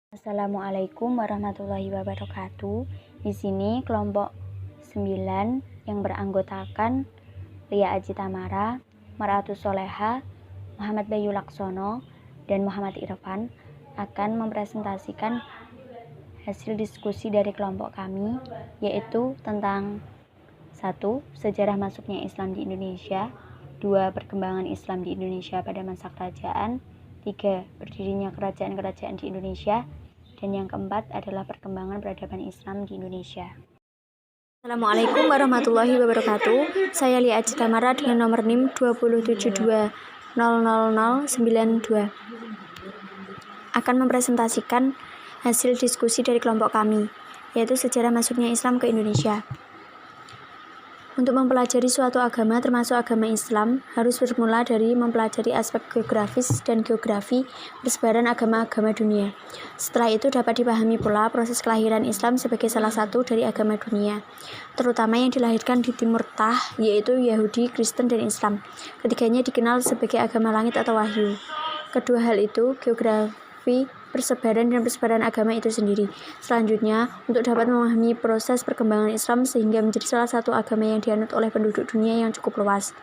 Assalamualaikum warahmatullahi wabarakatuh. Di sini kelompok 9 yang beranggotakan Lia Aji Tamara, Maratus Soleha, Muhammad Bayu Laksono, dan Muhammad Irfan akan mempresentasikan hasil diskusi dari kelompok kami, yaitu tentang 1. Sejarah masuknya Islam di Indonesia, 2. Perkembangan Islam di Indonesia pada masa kerajaan, 3. Berdirinya kerajaan-kerajaan di Indonesia, dan yang keempat adalah perkembangan peradaban Islam di Indonesia. Assalamualaikum warahmatullahi wabarakatuh. Saya Lia Aji Tamara dengan nomor NIM 272000092 akan mempresentasikan hasil diskusi dari kelompok kami, yaitu sejarah masuknya Islam ke Indonesia. Untuk mempelajari suatu agama, termasuk agama Islam, harus bermula dari mempelajari aspek geografis dan geografi persebaran agama-agama dunia. Setelah itu dapat dipahami pula proses kelahiran Islam sebagai salah satu dari agama dunia, terutama yang dilahirkan di Timur Tengah, yaitu Yahudi, Kristen, dan Islam. Ketiganya dikenal sebagai agama langit atau wahyu. Kedua hal itu, geografi persebaran dan persebaran agama itu sendiri. Selanjutnya, untuk dapat memahami proses perkembangan Islam sehingga menjadi salah satu agama yang dianut oleh penduduk dunia yang cukup luas,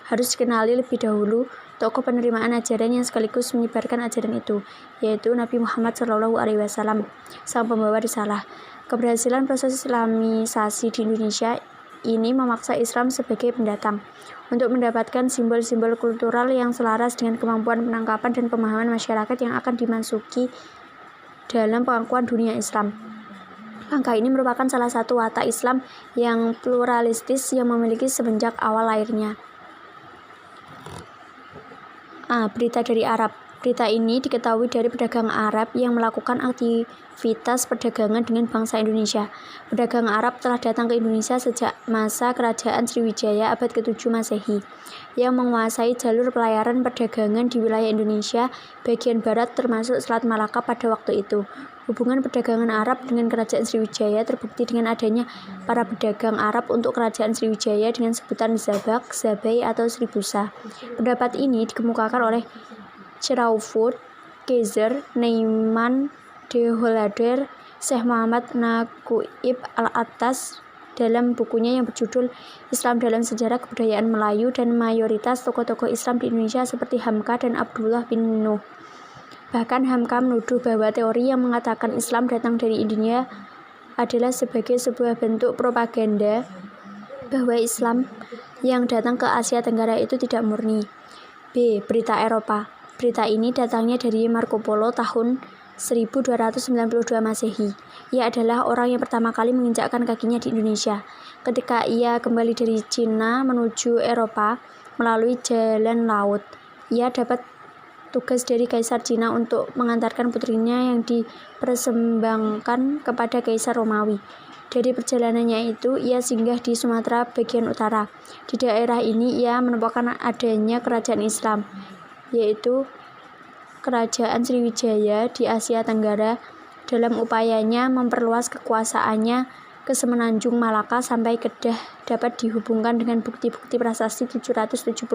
harus dikenali lebih dahulu tokoh penerimaan ajaran yang sekaligus menyebarkan ajaran itu, yaitu Nabi Muhammad SAW, sang pembawa risalah. Keberhasilan proses Islamisasi di Indonesia ini memaksa Islam sebagai pendatang untuk mendapatkan simbol-simbol kultural yang selaras dengan kemampuan penangkapan dan pemahaman masyarakat yang akan dimasuki dalam pengakuan dunia Islam. Langkah ini merupakan salah satu watak Islam yang pluralistis yang memiliki semenjak awal lahirnya. Berita dari Arab. Berita ini diketahui dari pedagang Arab yang melakukan aktivitas perdagangan dengan bangsa Indonesia. Pedagang Arab telah datang ke Indonesia sejak masa kerajaan Sriwijaya abad ke-7 Masehi, yang menguasai jalur pelayaran perdagangan di wilayah Indonesia bagian barat termasuk Selat Malaka pada waktu itu. Hubungan perdagangan Arab dengan kerajaan Sriwijaya terbukti dengan adanya para pedagang Arab untuk kerajaan Sriwijaya dengan sebutan Zabak, Zabai, atau Sribusa. Pendapat ini dikemukakan oleh Cheraufurt, Kaiser, Naiman, De Hollader, Syekh Muhammad Naguib Al-Attas dalam bukunya yang berjudul Islam dalam Sejarah Kebudayaan Melayu, dan mayoritas tokoh-tokoh Islam di Indonesia seperti Hamka dan Abdullah bin Nuh. Bahkan Hamka menuduh bahwa teori yang mengatakan Islam datang dari India adalah sebagai sebuah bentuk propaganda bahwa Islam yang datang ke Asia Tenggara itu tidak murni. B. Berita Eropa. Berita ini datangnya dari Marco Polo tahun 1292 Masehi. Ia adalah orang yang pertama kali menginjakkan kakinya di Indonesia. Ketika ia kembali dari Cina menuju Eropa melalui jalan laut, ia dapat tugas dari Kaisar Cina untuk mengantarkan putrinya yang dipersembahkan kepada Kaisar Romawi. Dari perjalanannya itu, ia singgah di Sumatera bagian utara. Di daerah ini ia menemukan adanya kerajaan Islam, yaitu Kerajaan Sriwijaya di Asia Tenggara, dalam upayanya memperluas kekuasaannya ke Semenanjung Malaka sampai Kedah dapat dihubungkan dengan bukti-bukti prasasti 775.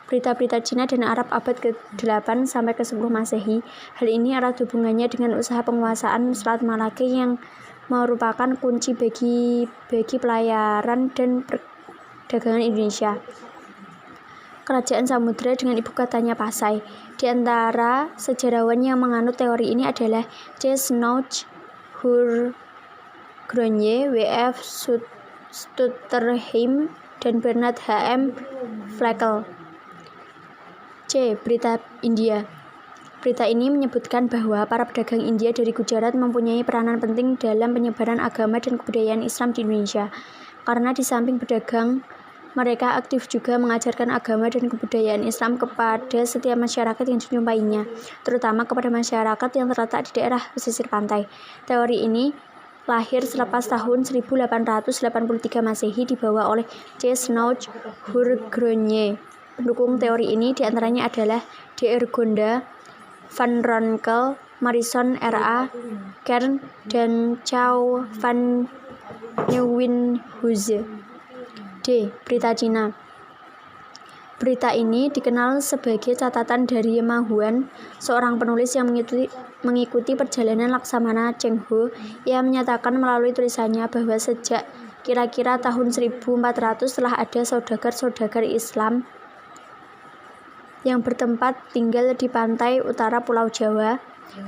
Berita-berita Cina dan Arab abad ke-8 sampai ke-10 Masehi. Hal ini erat hubungannya dengan usaha penguasaan Selat Malaka yang merupakan kunci bagi pelayaran dan perdagangan Indonesia. Kerajaan Samudra dengan ibu kotanya Pasai. Di antara sejarawan yang menganut teori ini adalah C. Snouch Hurgronje, W.F. Stutterheim, dan Bernard H.M. Flekel. C. Berita India. Berita ini menyebutkan bahwa para pedagang India dari Gujarat mempunyai peranan penting dalam penyebaran agama dan kebudayaan Islam di Indonesia, karena di samping berdagang, mereka aktif juga mengajarkan agama dan kebudayaan Islam kepada setiap masyarakat yang dijumpainya, terutama kepada masyarakat yang terletak di daerah pesisir pantai. Teori ini lahir selepas tahun 1883 Masehi dibawa oleh C. Snouch Hurgronje. Pendukung teori ini diantaranya adalah Dr. Gonda, Van Ronkel, Marison R.A. Kern, dan Chow van Nieuwenhuizen. D. Berita Cina. Berita ini dikenal sebagai catatan dari Ma Huan, seorang penulis yang mengikuti mengikuti perjalanan Laksamana Cheng Ho, ia menyatakan melalui tulisannya bahwa sejak kira-kira tahun 1400 telah ada saudagar-saudagar Islam yang bertempat tinggal di pantai utara Pulau Jawa.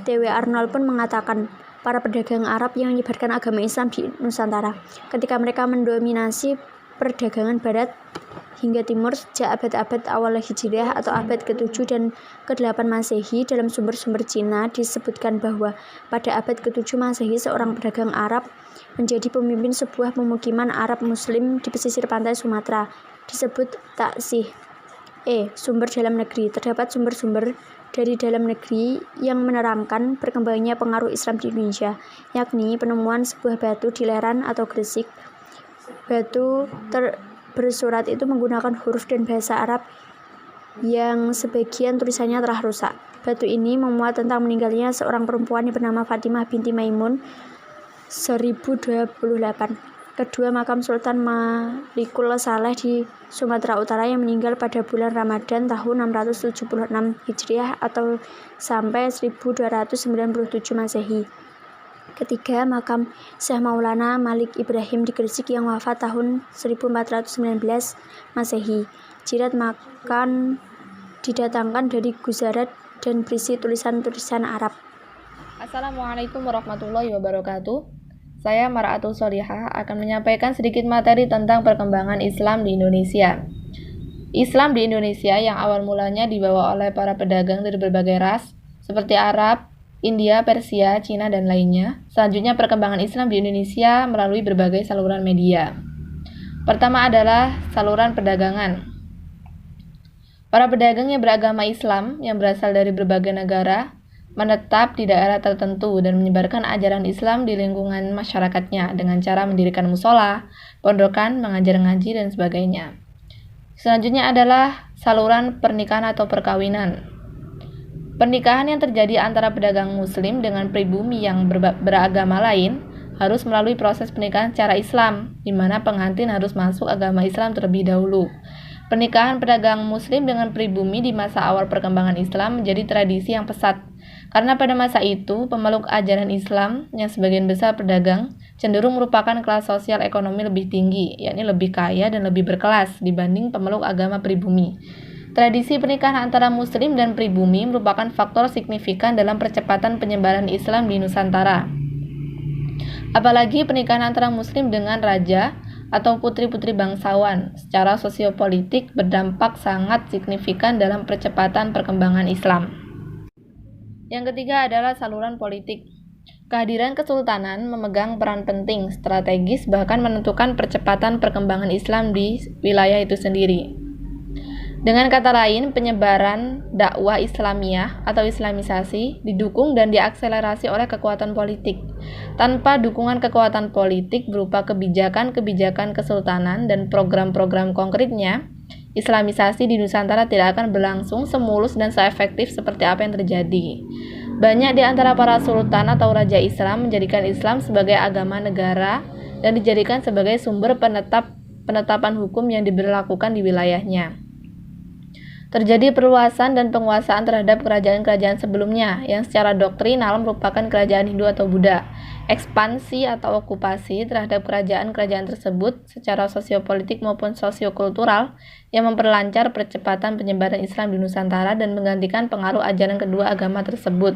T.W. Arnold pun mengatakan, para pedagang Arab yang menyebarkan agama Islam di Nusantara, ketika mereka mendominasi perdagangan barat hingga timur sejak abad-abad awal Hijriah atau abad ke-7 dan ke-8 Masehi. Dalam sumber-sumber Cina disebutkan bahwa pada abad ke-7 Masehi seorang pedagang Arab menjadi pemimpin sebuah pemukiman Arab Muslim di pesisir pantai Sumatera, disebut Taksih. Sumber dalam negeri. Terdapat sumber-sumber dari dalam negeri yang menerangkan berkembangnya pengaruh Islam di Indonesia, yakni penemuan sebuah batu di Leran atau Gresik. Batu bersurat itu menggunakan huruf dan bahasa Arab yang sebagian tulisannya telah rusak. Batu ini memuat tentang meninggalnya seorang perempuan yang bernama Fatimah binti Maimun 1028. Kedua, makam Sultan Malikul Saleh di Sumatera Utara yang meninggal pada bulan Ramadan tahun 676 Hijriah atau sampai 1297 Masehi. Ketiga, makam Syekh Maulana Malik Ibrahim di Gresik yang wafat tahun 1419 Masehi. Jirat makam didatangkan dari Gujarat dan berisi tulisan-tulisan Arab. Assalamualaikum warahmatullahi wabarakatuh. Saya Mar'atul Sholihah akan menyampaikan sedikit materi tentang perkembangan Islam di Indonesia. Islam di Indonesia yang awal mulanya dibawa oleh para pedagang dari berbagai ras seperti Arab, India, Persia, Cina, dan lainnya. Selanjutnya perkembangan Islam di Indonesia melalui berbagai saluran media. Pertama adalah saluran perdagangan. Para pedagang yang beragama Islam yang berasal dari berbagai negara menetap di daerah tertentu dan menyebarkan ajaran Islam di lingkungan masyarakatnya dengan cara mendirikan musola, pondokan, mengajar ngaji, dan sebagainya. Selanjutnya adalah saluran pernikahan atau perkawinan. Pernikahan yang terjadi antara pedagang muslim dengan pribumi yang beragama lain harus melalui proses pernikahan secara Islam, di mana pengantin harus masuk agama Islam terlebih dahulu. Pernikahan pedagang muslim dengan pribumi di masa awal perkembangan Islam menjadi tradisi yang pesat, karena pada masa itu pemeluk ajaran Islam yang sebagian besar pedagang cenderung merupakan kelas sosial ekonomi lebih tinggi, yakni lebih kaya dan lebih berkelas dibanding pemeluk agama pribumi. Tradisi pernikahan antara muslim dan pribumi merupakan faktor signifikan dalam percepatan penyebaran Islam di Nusantara. Apalagi pernikahan antara muslim dengan raja atau putri-putri bangsawan secara sosiopolitik berdampak sangat signifikan dalam percepatan perkembangan Islam. Yang ketiga adalah saluran politik. Kehadiran kesultanan memegang peran penting, strategis, bahkan menentukan percepatan perkembangan Islam di wilayah itu sendiri. Dengan kata lain, penyebaran dakwah Islamiyah atau Islamisasi didukung dan diakselerasi oleh kekuatan politik. Tanpa dukungan kekuatan politik berupa kebijakan-kebijakan kesultanan dan program-program konkretnya, Islamisasi di Nusantara tidak akan berlangsung semulus dan seefektif seperti apa yang terjadi. Banyak di antara para sultan atau raja Islam menjadikan Islam sebagai agama negara dan dijadikan sebagai sumber penetapan hukum yang diberlakukan di wilayahnya. Terjadi perluasan dan penguasaan terhadap kerajaan-kerajaan sebelumnya yang secara doktrinal merupakan kerajaan Hindu atau Buddha. Ekspansi atau okupasi terhadap kerajaan-kerajaan tersebut secara sosiopolitik maupun sosiokultural yang memperlancar percepatan penyebaran Islam di Nusantara dan menggantikan pengaruh ajaran kedua agama tersebut.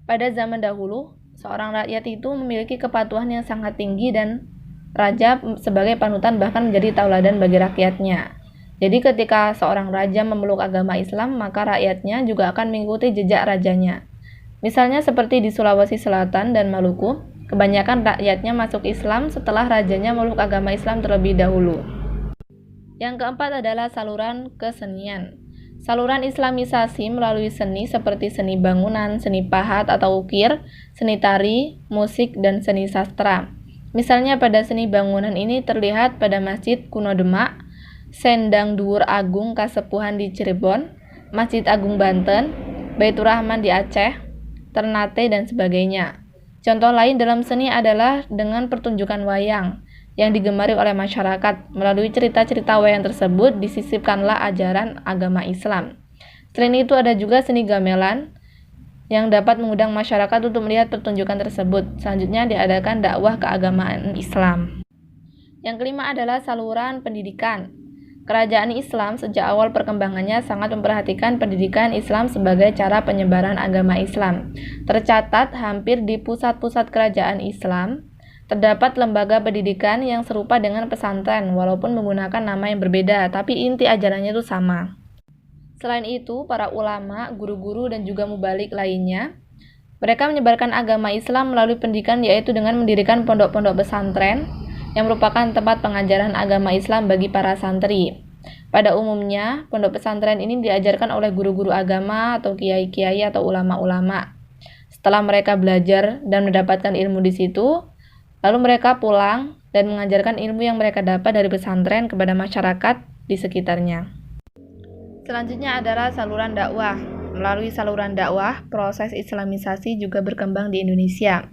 Pada zaman dahulu, seorang rakyat itu memiliki kepatuhan yang sangat tinggi dan raja sebagai panutan bahkan menjadi tauladan bagi rakyatnya. Jadi ketika seorang raja memeluk agama Islam, maka rakyatnya juga akan mengikuti jejak rajanya. Misalnya seperti di Sulawesi Selatan dan Maluku, kebanyakan rakyatnya masuk Islam setelah rajanya memeluk agama Islam terlebih dahulu. Yang keempat adalah saluran kesenian. Saluran Islamisasi melalui seni seperti seni bangunan, seni pahat atau ukir, seni tari, musik, dan seni sastra. Misalnya pada seni bangunan ini terlihat pada Masjid Kuno Demak, Sendang Dhuwur Agung Kasepuhan di Cirebon, Masjid Agung Banten, Baitur Rahman di Aceh, Ternate, dan sebagainya. Contoh lain dalam seni adalah dengan pertunjukan wayang yang digemari oleh masyarakat. Melalui cerita-cerita wayang tersebut disisipkanlah ajaran agama Islam. Selain itu ada juga seni gamelan yang dapat mengundang masyarakat untuk melihat pertunjukan tersebut. Selanjutnya diadakan dakwah keagamaan Islam. Yang kelima adalah saluran pendidikan. Kerajaan Islam sejak awal perkembangannya sangat memperhatikan pendidikan Islam sebagai cara penyebaran agama Islam. Tercatat hampir di pusat-pusat kerajaan Islam terdapat lembaga pendidikan yang serupa dengan pesantren walaupun menggunakan nama yang berbeda, tapi inti ajarannya itu sama. Selain itu, para ulama, guru-guru, dan juga mubalik lainnya, mereka menyebarkan agama Islam melalui pendidikan, yaitu dengan mendirikan pondok-pondok pesantren yang merupakan tempat pengajaran agama Islam bagi para santri. Pada umumnya, pondok pesantren ini diajarkan oleh guru-guru agama atau kiai-kiai atau ulama-ulama. Setelah mereka belajar dan mendapatkan ilmu di situ, lalu mereka pulang dan mengajarkan ilmu yang mereka dapat dari pesantren kepada masyarakat di sekitarnya. Selanjutnya adalah saluran dakwah. Melalui saluran dakwah, proses islamisasi juga berkembang di Indonesia.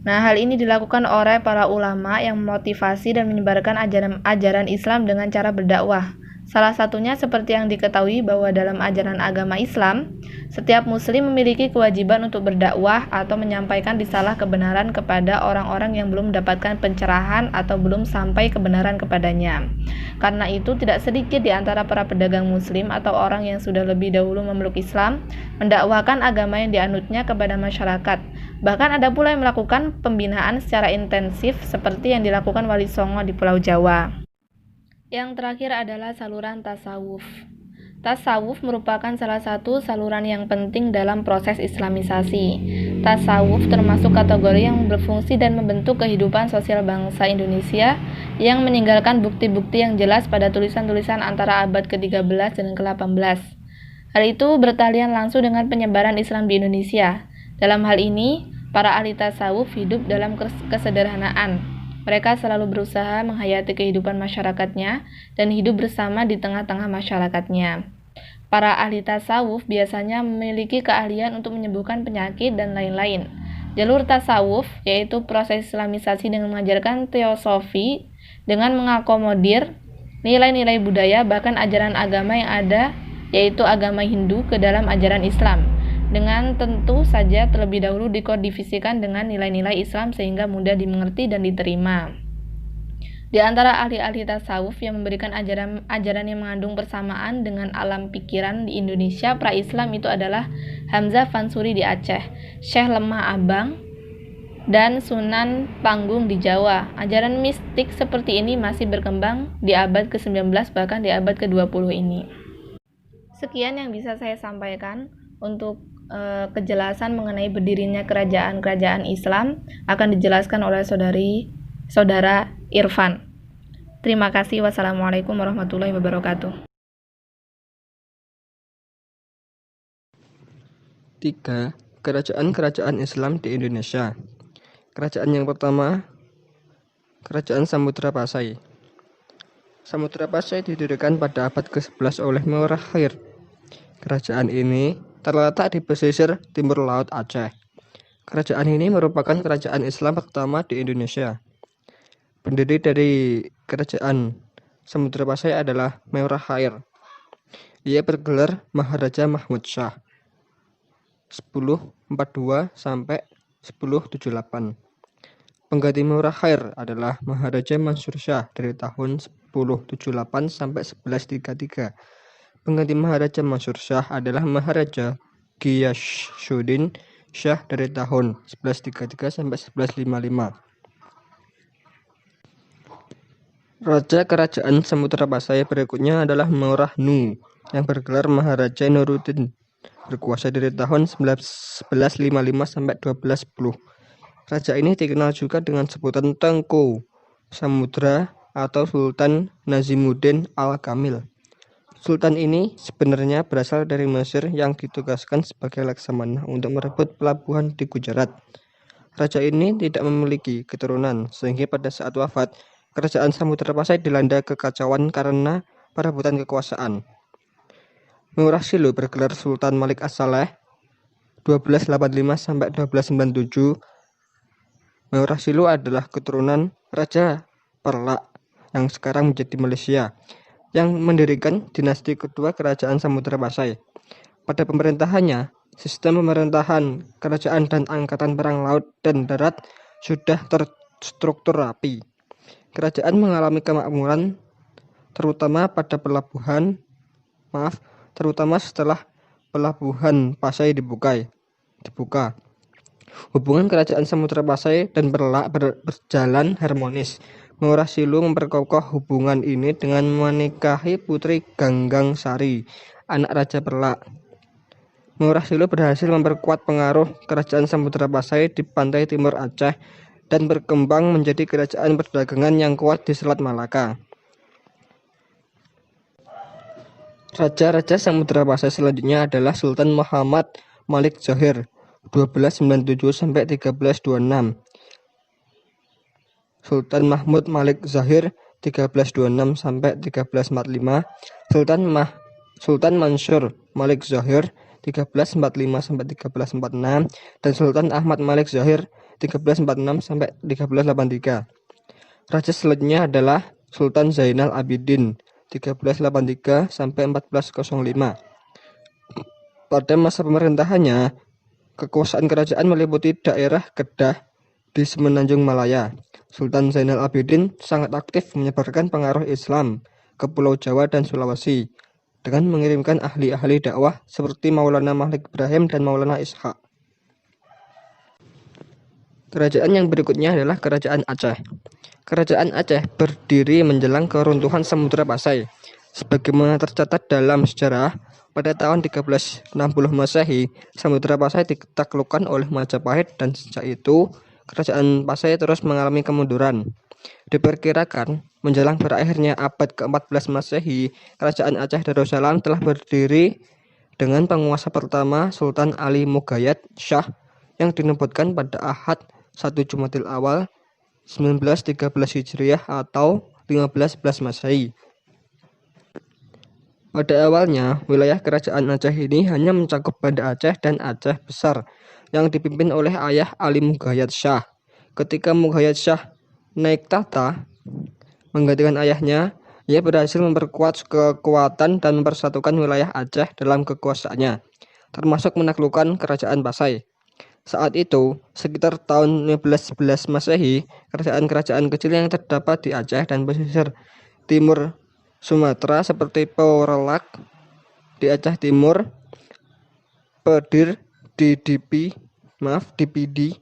Nah, hal ini dilakukan oleh para ulama yang memotivasi dan menyebarkan ajaran Islam dengan cara berdakwah. Salah satunya seperti yang diketahui bahwa dalam ajaran agama Islam, setiap muslim memiliki kewajiban untuk berdakwah atau menyampaikan risalah kebenaran kepada orang-orang yang belum mendapatkan pencerahan atau belum sampai kebenaran kepadanya. Karena itu, tidak sedikit di antara para pedagang muslim atau orang yang sudah lebih dahulu memeluk Islam mendakwahkan agama yang dianutnya kepada masyarakat. Bahkan ada pula yang melakukan pembinaan secara intensif seperti yang dilakukan Wali Songo di Pulau Jawa. Yang terakhir adalah saluran tasawuf. Tasawuf merupakan salah satu saluran yang penting dalam proses islamisasi. Tasawuf termasuk kategori yang berfungsi dan membentuk kehidupan sosial bangsa Indonesia yang meninggalkan bukti-bukti yang jelas pada tulisan-tulisan antara abad ke-13 dan ke-18. Hal itu bertalian langsung dengan penyebaran Islam di Indonesia. Dalam hal ini, para ahli tasawuf hidup dalam kesederhanaan. Mereka selalu berusaha menghayati kehidupan masyarakatnya dan hidup bersama di tengah-tengah masyarakatnya. Para ahli tasawuf biasanya memiliki keahlian untuk menyembuhkan penyakit dan lain-lain. Jalur tasawuf yaitu proses islamisasi dengan mengajarkan teosofi dengan mengakomodir nilai-nilai budaya bahkan ajaran agama yang ada yaitu agama Hindu ke dalam ajaran Islam. Dengan tentu saja terlebih dahulu dikodifisikan dengan nilai-nilai Islam sehingga mudah dimengerti dan diterima. Di antara ahli-ahli tasawuf yang memberikan ajaran yang mengandung persamaan dengan alam pikiran di Indonesia pra-Islam itu adalah Hamzah Fansuri di Aceh, Syekh Lemah Abang, dan Sunan Panggung di Jawa. Ajaran mistik seperti ini masih berkembang di abad ke-19 bahkan di abad ke-20 ini. Sekian yang bisa saya sampaikan untuk kejelasan mengenai berdirinya kerajaan-kerajaan Islam akan dijelaskan oleh saudara Irfan. Terima kasih. Wassalamualaikum warahmatullahi wabarakatuh. 3. Kerajaan-kerajaan Islam di Indonesia. Kerajaan yang pertama, Kerajaan Samudra Pasai. Samudra Pasai didirikan pada abad ke-11 oleh Murakhir. Kerajaan ini terletak di pesisir timur Laut Aceh. Kerajaan ini merupakan kerajaan Islam pertama di Indonesia. Pendiri dari Kerajaan Samudra Pasai adalah Murakhir. Ia bergelar Maharaja Mahmud Shah 1042 sampai 1078. Pengganti Murakhir adalah Maharaja Mansur Shah dari tahun 1078 sampai 1133. Pengganti Maharaja Mansur Shah adalah Maharaja Ghiyasuddin Shah dari tahun 1133 sampai 1155. Raja Kerajaan Samudra Pasai berikutnya adalah Murahnu yang bergelar Maharaja Nuruddin, berkuasa dari tahun 1155 sampai 1210. Raja ini dikenal juga dengan sebutan Tengku Samudra atau Sultan Nazimuddin Al-Kamil. Sultan ini sebenarnya berasal dari Mesir yang ditugaskan sebagai laksamana untuk merebut pelabuhan di Gujarat. Raja ini tidak memiliki keturunan, sehingga pada saat wafat, kerajaan Samudra Pasai dilanda kekacauan karena perebutan kekuasaan. Murahsilu bergelar Sultan Malik As-Saleh 1285 sampai 1297. Murahsilu adalah keturunan Raja Perlak yang sekarang menjadi Malaysia, yang mendirikan dinasti kedua kerajaan Samudra Pasai. Pada pemerintahannya, sistem pemerintahan, kerajaan dan angkatan perang laut dan darat sudah terstruktur rapi. Kerajaan mengalami kemakmuran terutama setelah pelabuhan Pasai dibuka. Hubungan kerajaan Samudra Pasai dan Perlak berjalan harmonis. Ngurah Silu memperkokoh hubungan ini dengan menikahi putri Ganggang Sari, anak Raja Perlak. Ngurah Silu berhasil memperkuat pengaruh kerajaan Samudra Pasai di pantai timur Aceh dan berkembang menjadi kerajaan perdagangan yang kuat di Selat Malaka. Raja-raja Samudra Pasai selanjutnya adalah Sultan Muhammad Malik Zahir 1297 sampai 1326. Sultan Mahmud Malik Zahir 1326 sampai 1345, Sultan Mansur Malik Zahir 1345 sampai 1346, dan Sultan Ahmad Malik Zahir 1346 sampai 1383. Raja selanjutnya adalah Sultan Zainal Abidin 1383 sampai 1405. Pada masa pemerintahannya, kekuasaan kerajaan meliputi daerah Kedah di Semenanjung Malaya. Sultan Zainal Abidin sangat aktif menyebarkan pengaruh Islam ke Pulau Jawa dan Sulawesi dengan mengirimkan ahli-ahli dakwah seperti Maulana Malik Ibrahim dan Maulana Ishaq. Kerajaan yang berikutnya adalah Kerajaan Aceh. Kerajaan Aceh berdiri menjelang keruntuhan Samudra Pasai. Sebagaimana tercatat dalam sejarah, pada tahun 1360 Masehi, Samudra Pasai ditaklukkan oleh Majapahit dan sejak itu Kerajaan Pasai terus mengalami kemunduran. Diperkirakan menjelang berakhirnya abad ke-14 Masehi, Kerajaan Aceh Darussalam telah berdiri dengan penguasa pertama Sultan Ali Mughayat Shah yang dinubuatkan pada Ahad 1 Jumadil Awal 1913 Hijriah atau 1511 Masehi. Pada awalnya, wilayah Kerajaan Aceh ini hanya mencakup Banda Aceh dan Aceh Besar yang dipimpin oleh ayah Ali Mughayat Shah. Ketika Mughayat Shah naik tahta menggantikan ayahnya, ia berhasil memperkuat kekuatan dan mempersatukan wilayah Aceh dalam kekuasaannya, termasuk menaklukkan Kerajaan Pasai. Saat itu, sekitar tahun 1511 Masehi, kerajaan-kerajaan kecil yang terdapat di Aceh dan pesisir timur Sumatera seperti Porelak di Aceh Timur, Pedir di Dipidi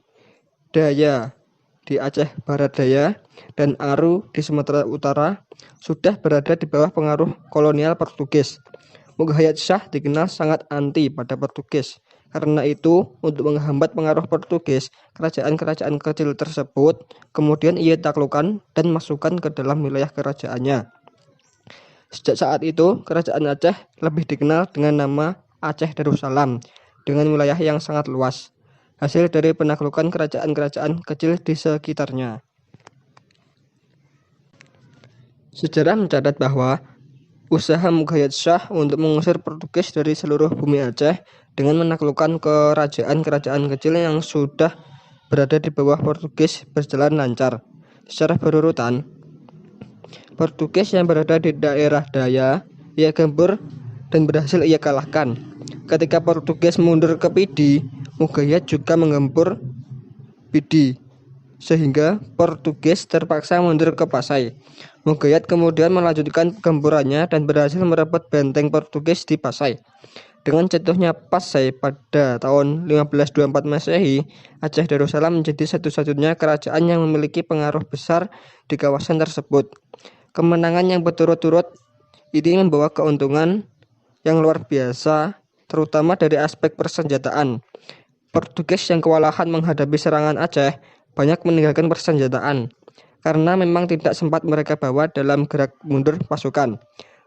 Daya di Aceh Barat Daya, dan Aru di Sumatera Utara sudah berada di bawah pengaruh kolonial Portugis. Mughayat Shah dikenal sangat anti pada Portugis. Karena itu, untuk menghambat pengaruh Portugis, kerajaan-kerajaan kecil tersebut kemudian ia taklukkan dan masukkan ke dalam wilayah kerajaannya. Sejak saat itu, Kerajaan Aceh lebih dikenal dengan nama Aceh Darussalam dengan wilayah yang sangat luas, hasil dari penaklukan kerajaan-kerajaan kecil di sekitarnya. Sejarah mencatat bahwa usaha Mughayat Shah untuk mengusir Portugis dari seluruh bumi Aceh dengan menaklukkan kerajaan-kerajaan kecil yang sudah berada di bawah Portugis berjalan lancar. Secara berurutan, Portugis yang berada di daerah Daya ia gempur dan berhasil ia kalahkan. Ketika Portugis mundur ke Pidi, Mughayat juga menggempur Pidi, sehingga Portugis terpaksa mundur ke Pasai. Mughayat kemudian melanjutkan gempurannya dan berhasil merebut benteng Portugis di Pasai. Dengan jatuhnya Pasai pada tahun 1524 Masehi, Aceh Darussalam menjadi satu-satunya kerajaan yang memiliki pengaruh besar di kawasan tersebut. Kemenangan yang berturut-turut ini membawa keuntungan yang luar biasa, terutama dari aspek persenjataan. Portugis yang kewalahan menghadapi serangan Aceh banyak meninggalkan persenjataan, karena memang tidak sempat mereka bawa dalam gerak mundur pasukan.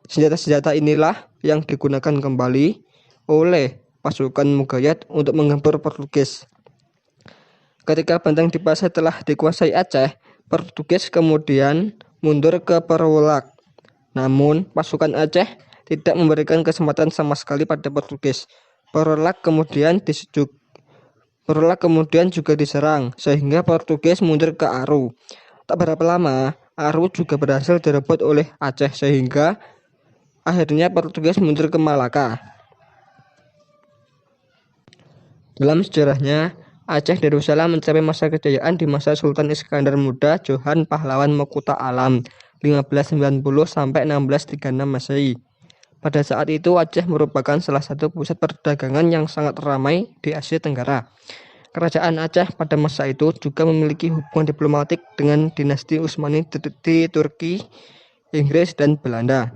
Senjata-senjata inilah yang digunakan kembali oleh pasukan Mughayat untuk menggempur Portugis. Ketika benteng di Pasai telah dikuasai Aceh, Portugis kemudian mundur ke Porelak. Namun, pasukan Aceh tidak memberikan kesempatan sama sekali pada Portugis. Porelak kemudian juga diserang, sehingga Portugis mundur ke Aru. Tak berapa lama, Aru juga berhasil direbut oleh Aceh, sehingga akhirnya Portugis mundur ke Malaka. Dalam sejarahnya, Aceh Darussalam mencapai masa kejayaan di masa Sultan Iskandar Muda Johan Pahlawan Mekuta Alam 1590 sampai 1636 Masehi. Pada saat itu Aceh merupakan salah satu pusat perdagangan yang sangat ramai di Asia Tenggara. Kerajaan Aceh pada masa itu juga memiliki hubungan diplomatik dengan dinasti Utsmani di Turki, Inggris, dan Belanda.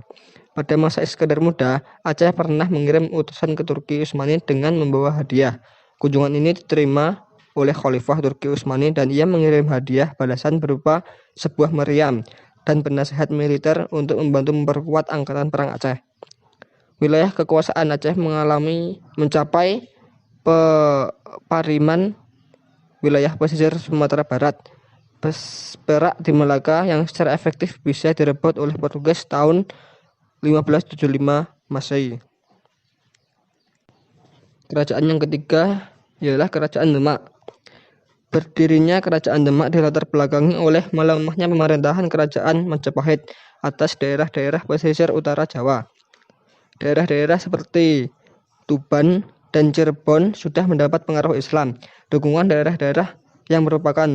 Pada masa Iskandar Muda, Aceh pernah mengirim utusan ke Turki Utsmani dengan membawa hadiah. Kunjungan ini diterima oleh Khalifah Turki Utsmani dan ia mengirim hadiah balasan berupa sebuah meriam dan penasehat militer untuk membantu memperkuat angkatan perang Aceh. Wilayah kekuasaan Aceh mencapai Pariman, wilayah pesisir Sumatera Barat, Perak di Melaka yang secara efektif bisa direbut oleh Portugis tahun 1575 Masehi. Kerajaan yang ketiga ialah Kerajaan Demak. Berdirinya Kerajaan Demak dilatar belakangi oleh melemahnya pemerintahan Kerajaan Majapahit atas daerah-daerah pesisir utara Jawa. Daerah-daerah seperti Tuban dan Cirebon sudah mendapat pengaruh Islam. Dukungan daerah-daerah yang merupakan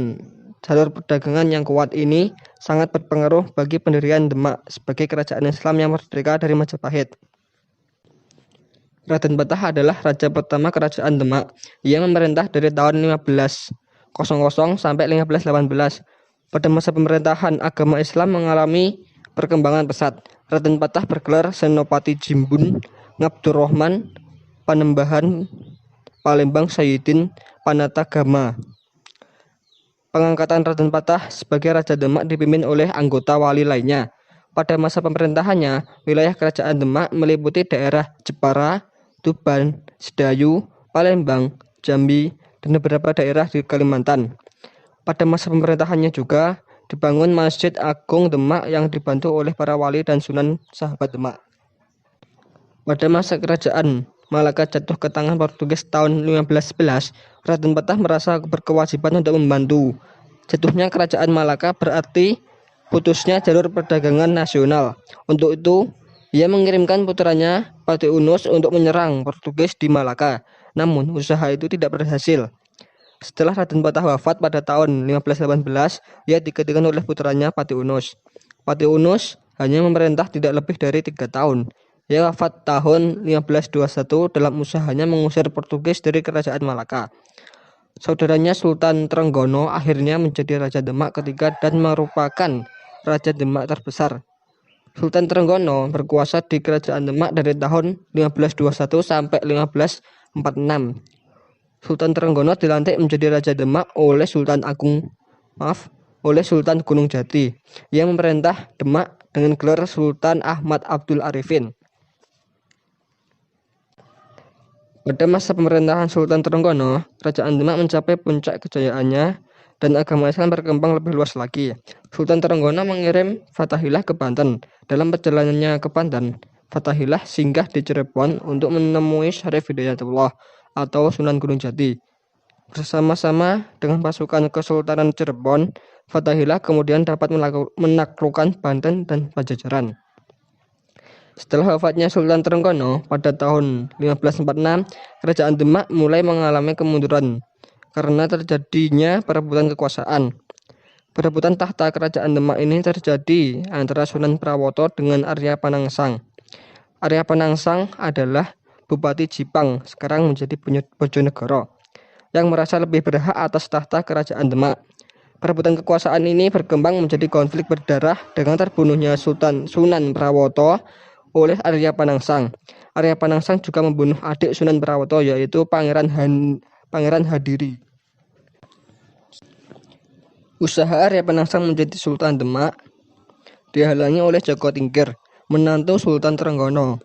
jalur perdagangan yang kuat ini sangat berpengaruh bagi pendirian Demak sebagai kerajaan Islam yang merdeka dari Majapahit. Raden Patah adalah raja pertama kerajaan Demak. Ia memerintah dari tahun 1500 sampai 1518. Pada masa pemerintahan, agama Islam mengalami perkembangan pesat. Raden Patah bergelar Senopati Jimbun, Ngabdurrahman, Panembahan, Palembang Sayyidin, Panatagama. Pengangkatan Raden Patah sebagai Raja Demak dipimpin oleh anggota wali lainnya. Pada masa pemerintahannya, wilayah kerajaan Demak meliputi daerah Jepara, Tuban, Sedayu, Palembang, Jambi, dan beberapa daerah di Kalimantan. Pada masa pemerintahannya juga dibangun Masjid Agung Demak yang dibantu oleh para wali dan sunan sahabat Demak. Pada masa kerajaan Malaka jatuh ke tangan Portugis tahun 1511, Raden Patah merasa berkewajiban untuk membantu. Jatuhnya kerajaan Malaka berarti putusnya jalur perdagangan nasional. Untuk itu, ia mengirimkan putranya Patih Unus untuk menyerang Portugis di Malaka. Namun, usaha itu tidak berhasil. Setelah Raden Patah wafat pada tahun 1518, ia digantikan oleh putranya Patih Unus. Patih Unus hanya memerintah tidak lebih dari 3 tahun. Ia wafat tahun 1521 dalam usahanya mengusir Portugis dari kerajaan Malaka. Saudaranya Sultan Trenggono akhirnya menjadi Raja Demak ketiga dan merupakan Raja Demak terbesar. Sultan Trenggono berkuasa di kerajaan Demak dari tahun 1521 sampai 1546. Sultan Trenggono dilantik menjadi Raja Demak oleh Sultan Gunung Jati. Ia memerintah Demak dengan gelar Sultan Ahmad Abdul Arifin. Pada masa pemerintahan Sultan Trenggono, kerajaan Demak mencapai puncak kejayaannya dan agama Islam berkembang lebih luas lagi. Sultan Trenggono mengirim Fathahillah ke Banten. Dalam perjalanannya ke Banten, Fathahillah singgah di Cirebon untuk menemui Syarif Hidayatullah atau Sunan Gunung Jati. Bersama-sama dengan pasukan Kesultanan Cirebon, Fathahillah kemudian dapat menaklukkan Banten dan Pajajaran. Setelah wafatnya Sultan Trenggono pada tahun 1546, kerajaan Demak mulai mengalami kemunduran karena terjadinya perebutan kekuasaan. Perebutan tahta kerajaan Demak ini terjadi antara Sunan Prawoto dengan Arya Panangsang. Arya Panangsang adalah Bupati Jipang, sekarang menjadi Bojonegoro, yang merasa lebih berhak atas tahta kerajaan Demak. Perebutan kekuasaan ini berkembang menjadi konflik berdarah dengan terbunuhnya Sunan Prawoto oleh Arya Panangsang. Arya Panangsang juga membunuh adik Sunan Prawoto yaitu Pangeran Hadiri. Usaha Arya Panangsang menjadi Sultan Demak dihalangi oleh Joko Tingkir, menantu Sultan Trenggono.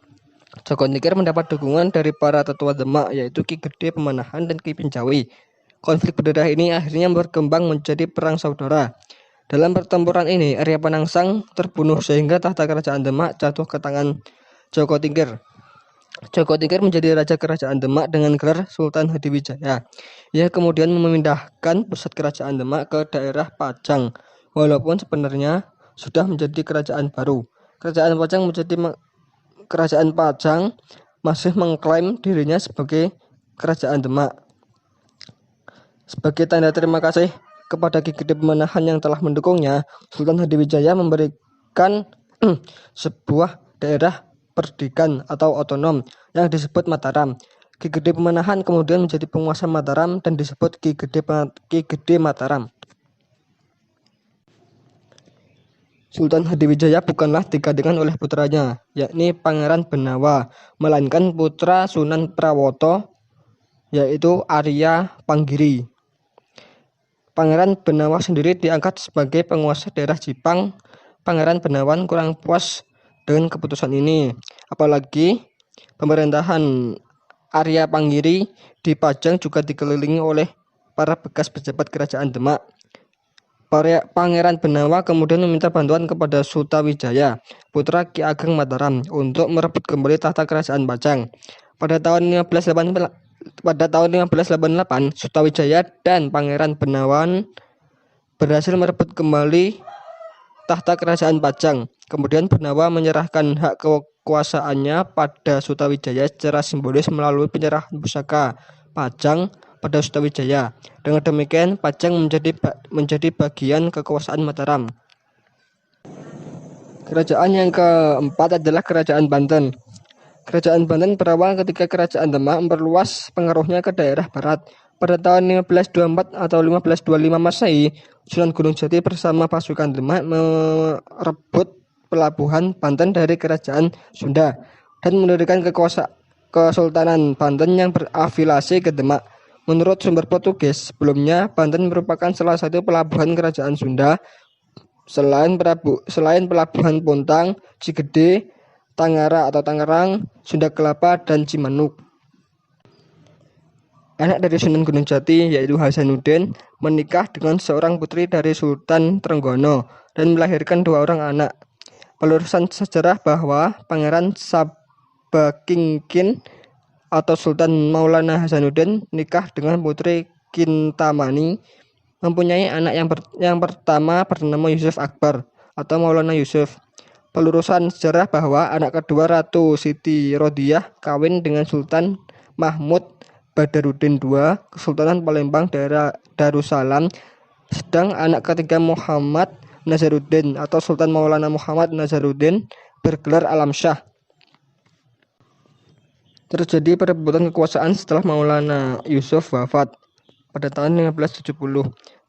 Joko Tingkir mendapat dukungan dari para tetua Demak yaitu Ki Gede Pemanahan dan Ki Pinjawi. Konflik berdarah ini akhirnya berkembang menjadi perang saudara. Dalam pertempuran ini, Arya Panangsang terbunuh sehingga tahta kerajaan Demak jatuh ke tangan Joko Tingkir. Joko Tingkir menjadi raja kerajaan Demak dengan gelar Sultan Hadiwijaya. Ia kemudian memindahkan pusat kerajaan Demak ke daerah Pajang, walaupun sebenarnya sudah menjadi kerajaan baru. Kerajaan Pajang masih mengklaim dirinya sebagai kerajaan Demak. Sebagai tanda terima kasih kepada Ki Gede Pemanahan yang telah mendukungnya, Sultan Hadiwijaya memberikan sebuah daerah perdikan atau otonom yang disebut Mataram. Ki Gede Pemanahan kemudian menjadi penguasa Mataram dan disebut Ki Gede Mataram. Sultan Hadiwijaya bukanlah digantikan oleh putranya, yakni Pangeran Benawa, melainkan putra Sunan Prawoto, yaitu Arya Panggiri. Pangeran Benawa sendiri diangkat sebagai penguasa daerah Jipang. Pangeran Benawan kurang puas dengan keputusan ini, apalagi pemerintahan Arya Panggiri di Pajang juga dikelilingi oleh para bekas pejabat kerajaan Demak. Pangeran Benawa kemudian meminta bantuan kepada Sutawijaya, putra Ki Ageng Mataram, untuk merebut kembali tahta kerajaan Pajang. Pada tahun 1588, Sutawijaya dan Pangeran Benawan berhasil merebut kembali tahta kerajaan Pajang. Kemudian Benawa menyerahkan hak kekuasaannya pada Sutawijaya secara simbolis melalui penyerahan pusaka Pajang pada Sutawijaya. Dengan demikian, Pajang menjadi bagian kekuasaan Mataram. Kerajaan yang keempat adalah Kerajaan Banten. Kerajaan Banten berawal ketika Kerajaan Demak memperluas pengaruhnya ke daerah barat. Pada tahun 1524 atau 1525 Masehi, Sunan Gunung Jati bersama pasukan Demak merebut pelabuhan Banten dari Kerajaan Sunda dan mendirikan Kesultanan Banten yang berafiliasi ke Demak. Menurut sumber Portugis, sebelumnya Banten merupakan salah satu pelabuhan Kerajaan Sunda selain pelabuhan Pontang, Cigede, Tangara atau Tangerang, Sunda Kelapa, dan Cimanuk. Anak dari Sunan Gunung Jati, yaitu Hasanuddin, menikah dengan seorang putri dari Sultan Trenggono dan melahirkan 2 orang anak. Pelurusan sejarah bahwa Pangeran Sabakingkin atau Sultan Maulana Hasanuddin nikah dengan putri Kintamani, mempunyai anak yang pertama bernama Yusuf Akbar atau Maulana Yusuf. Pelurusan sejarah bahwa anak kedua Ratu Siti Rodiyah kawin dengan Sultan Mahmud Badaruddin II, Kesultanan Palembang daerah Darussalam, sedang anak ketiga Muhammad Nazaruddin atau Sultan Maulana Muhammad Nazaruddin bergelar Alam Syah. Terjadi perebutan kekuasaan setelah Maulana Yusuf wafat pada tahun 1570.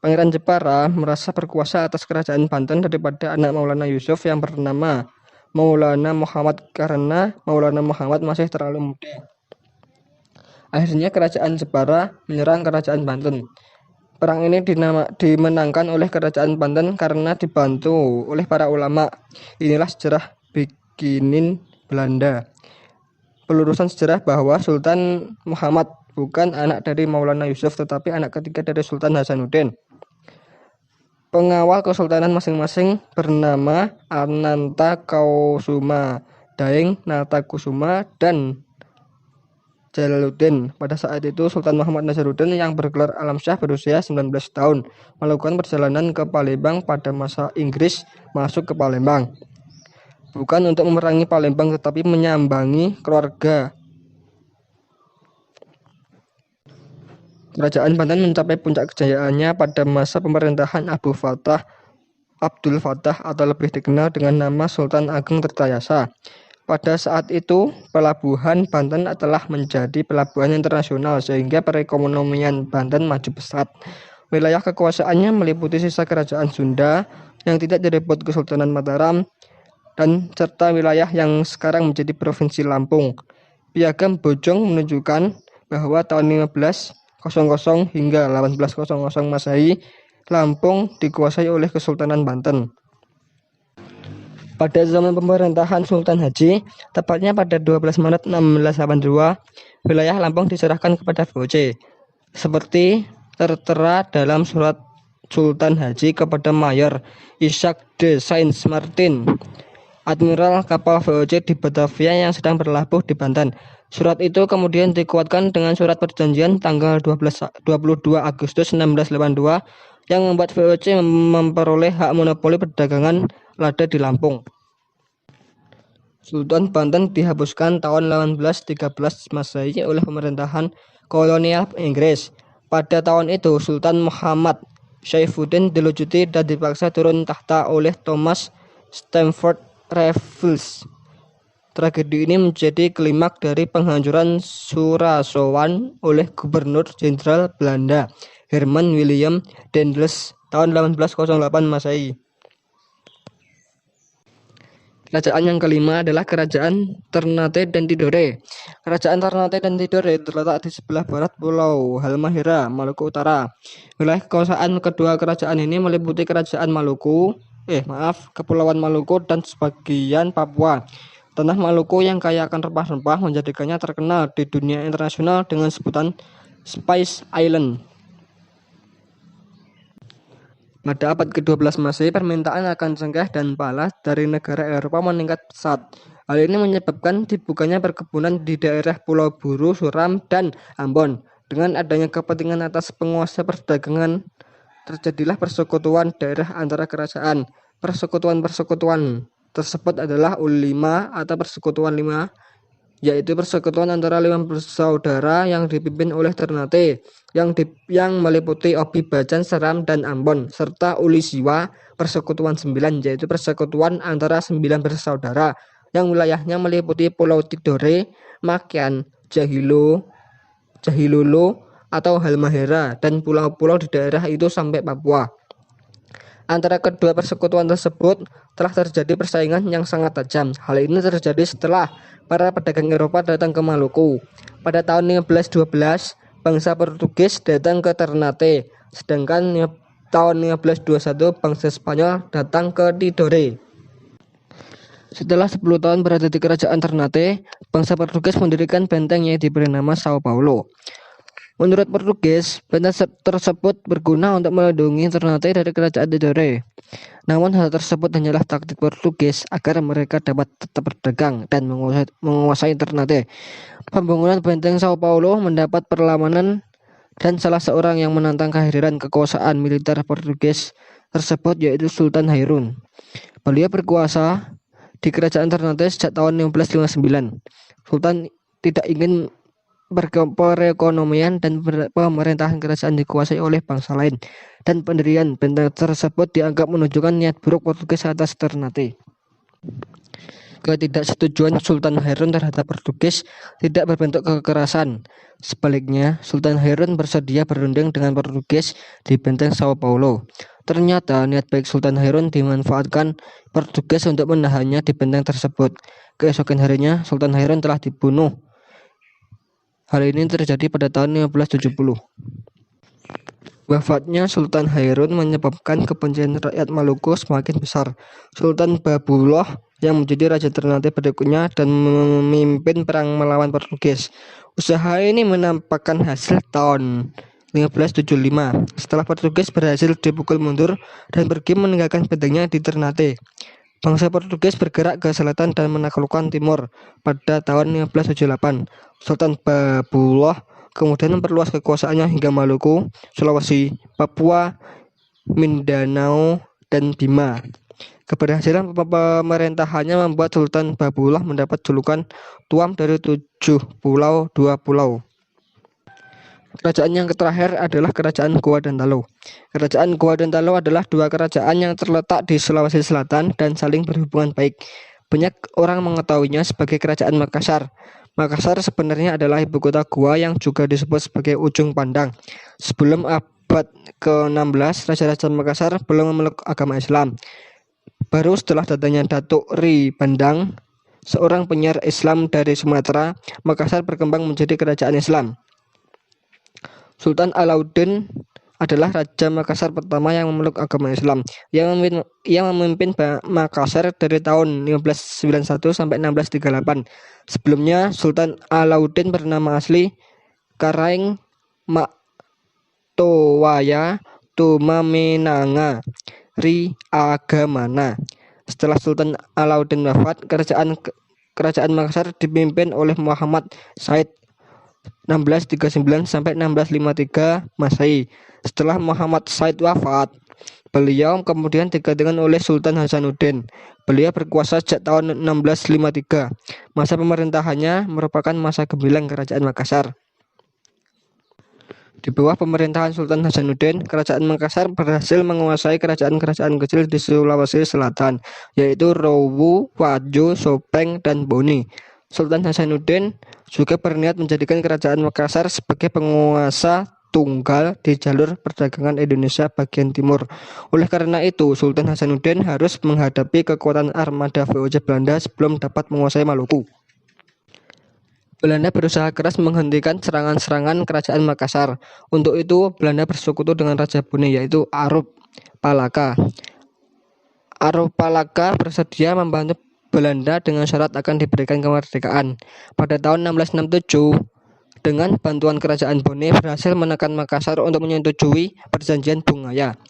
Pangeran Jepara merasa berkuasa atas kerajaan Banten daripada anak Maulana Yusuf yang bernama Maulana Muhammad karena Maulana Muhammad masih terlalu muda. Akhirnya kerajaan Jepara menyerang kerajaan Banten. Perang ini dimenangkan oleh kerajaan Banten karena dibantu oleh para ulama. Inilah sejarah bikinin Belanda. Pelurusan sejarah bahwa Sultan Muhammad bukan anak dari Maulana Yusuf tetapi anak ketiga dari Sultan Hasanuddin. Pengawal kesultanan masing-masing bernama Ananta Kausuma, Daeng Natakusuma, dan Jalaluddin. Pada saat itu Sultan Muhammad Nazaruddin yang bergelar Alam Syah berusia 19 tahun melakukan perjalanan ke Palembang pada masa Inggris masuk ke Palembang. Bukan untuk memerangi Palembang tetapi menyambangi keluarga. Kerajaan Banten mencapai puncak kejayaannya pada masa pemerintahan Abdul Fattah atau lebih dikenal dengan nama Sultan Agung Tirtayasa. Pada saat itu, pelabuhan Banten telah menjadi pelabuhan internasional sehingga perekonomian Banten maju pesat. Wilayah kekuasaannya meliputi sisa kerajaan Sunda yang tidak direbut Kesultanan Mataram dan serta wilayah yang sekarang menjadi Provinsi Lampung. Piagam Bojong menunjukkan bahwa tahun 1500 hingga 1800 Masehi, Lampung dikuasai oleh Kesultanan Banten. Pada zaman pemerintahan Sultan Haji, tepatnya pada 12 Maret 1682, wilayah Lampung diserahkan kepada VOC, seperti tertera dalam surat Sultan Haji kepada Mayor Isaac de Saint-Martin, admiral kapal VOC di Batavia yang sedang berlabuh di Banten. Surat itu kemudian dikuatkan dengan surat perjanjian tanggal 22 Agustus 1682 yang membuat VOC memperoleh hak monopoli perdagangan lada di Lampung. Sultan Banten dihapuskan tahun 1813 Masehi oleh pemerintahan kolonial Inggris. Pada tahun itu, Sultan Muhammad Saifuddin dilucuti dan dipaksa turun tahta oleh Thomas Stamford Raffles. Tragedi ini menjadi klimaks dari penghancuran Surasowan oleh Gubernur Jenderal Belanda Herman William Daendels tahun 1808 Masehi. Kerajaan yang kelima adalah Kerajaan Ternate dan Tidore. Kerajaan Ternate dan Tidore terletak di sebelah barat Pulau Halmahera, Maluku Utara. Wilayah kekuasaan kedua kerajaan ini meliputi Kerajaan Kepulauan Maluku dan sebagian Papua. Tanah Maluku yang kaya akan rempah-rempah menjadikannya terkenal di dunia internasional dengan sebutan Spice Island. Pada abad ke-12 Masehi, permintaan akan cengkeh dan pala dari negara Eropa meningkat pesat. Hal ini menyebabkan dibukanya perkebunan di daerah Pulau Buru, Suram, dan Ambon. Dengan adanya kepentingan atas penguasa perdagangan, terjadilah persekutuan daerah antara kerajaan. Persekutuan tersebut adalah U5 atau Persekutuan 5, yaitu persekutuan antara 5 bersaudara yang dipimpin oleh Ternate yang meliputi Obi Bajan, Seram, dan Ambon, serta Uli Siwa Persekutuan 9, yaitu persekutuan antara 9 bersaudara yang wilayahnya meliputi Pulau Tidore, Makian, Jahilulu atau Halmahera, dan pulau-pulau di daerah itu sampai Papua. Antara kedua persekutuan tersebut telah terjadi persaingan yang sangat tajam. Hal ini terjadi setelah para pedagang Eropa datang ke Maluku. Pada tahun 1512, bangsa Portugis datang ke Ternate, sedangkan tahun 1521 bangsa Spanyol datang ke Tidore. Setelah 10 tahun berada di kerajaan Ternate, bangsa Portugis mendirikan benteng yang diberi nama Sao Paulo. Menurut Portugis, benteng tersebut berguna untuk melindungi Ternate dari kerajaan Tidore. Namun hal tersebut hanyalah taktik Portugis agar mereka dapat tetap berdagang dan menguasai Ternate. Pembangunan benteng Sao Paulo mendapat perlawanan dan salah seorang yang menantang kehadiran kekuasaan militer Portugis tersebut yaitu Sultan Hairun. Beliau berkuasa di kerajaan Ternate sejak tahun 1559. Sultan tidak ingin perekonomian dan pemerintahan kerajaan dikuasai oleh bangsa lain, dan pendirian benteng tersebut dianggap menunjukkan niat buruk Portugis atas Ternate. Ketidaksetujuan Sultan Hairun terhadap Portugis tidak berbentuk kekerasan. Sebaliknya, Sultan Hairun bersedia berunding dengan Portugis di benteng Sao Paulo. Ternyata niat baik Sultan Hairun dimanfaatkan Portugis untuk menahannya di benteng tersebut. Keesokan harinya, Sultan Hairun telah dibunuh. Hal ini terjadi pada tahun 1570. Wafatnya Sultan Hairun menyebabkan kebencian rakyat Maluku semakin besar. Sultan Babuloh yang menjadi raja Ternate berikutnya dan memimpin perang melawan Portugis. Usaha ini menampakkan hasil tahun 1575 setelah Portugis berhasil dipukul mundur dan pergi meninggalkan bentengnya di Ternate. Bangsa Portugis bergerak ke selatan dan menaklukkan timur pada tahun 1578. Sultan Babuloh kemudian memperluas kekuasaannya hingga Maluku, Sulawesi, Papua, Mindanao, dan Bima. Keberhasilan pemerintahannya membuat Sultan Babuloh mendapat julukan Tuan dari 7 pulau 2 pulau. Kerajaan yang terakhir adalah Kerajaan Guadantalo. Kerajaan Guadantalo adalah dua kerajaan yang terletak di Sulawesi Selatan dan saling berhubungan baik. Banyak orang mengetahuinya sebagai Kerajaan Makassar. Makassar sebenarnya adalah ibu kota Goa yang juga disebut sebagai ujung pandang. Sebelum abad ke-16, Raja-Raja Makassar belum memeluk agama Islam. Baru setelah datangnya Datuk Ri Bandang, seorang penyair Islam dari Sumatera, Makassar berkembang menjadi kerajaan Islam. Sultan Alauddin adalah Raja Makassar pertama yang memeluk agama Islam. Ia memimpin Makassar dari tahun 1591 sampai 1638. Sebelumnya, Sultan Alauddin bernama asli Karaeng Maktowaya Tumamenanga Ri Agamana. Setelah Sultan Alauddin wafat, kerajaan Makassar dipimpin oleh Muhammad Said 1639 sampai 1653 Masehi. Setelah Muhammad Said wafat, beliau kemudian digantikan oleh Sultan Hasanuddin. Beliau berkuasa sejak tahun 1653. Masa pemerintahannya merupakan masa gemilang kerajaan Makassar. Di bawah pemerintahan Sultan Hasanuddin, Kerajaan Makassar berhasil menguasai kerajaan-kerajaan kecil di Sulawesi Selatan, yaitu Rowu, Wajo, Sopeng, dan Boni. Sultan Hasanuddin juga berniat menjadikan Kerajaan Makassar sebagai penguasa tunggal di jalur perdagangan Indonesia bagian timur. Oleh karena itu, Sultan Hasanuddin harus menghadapi kekuatan armada VOC Belanda sebelum dapat menguasai Maluku. Belanda berusaha keras menghentikan serangan-serangan Kerajaan Makassar. Untuk itu, Belanda bersekutu dengan Raja Bone, yaitu Arup Palaka. Arup Palaka bersedia membantu Belanda dengan syarat akan diberikan kemerdekaan. Pada tahun 1667, dengan bantuan Kerajaan Bone berhasil menekan Makassar untuk menyetujui Perjanjian Bungaya.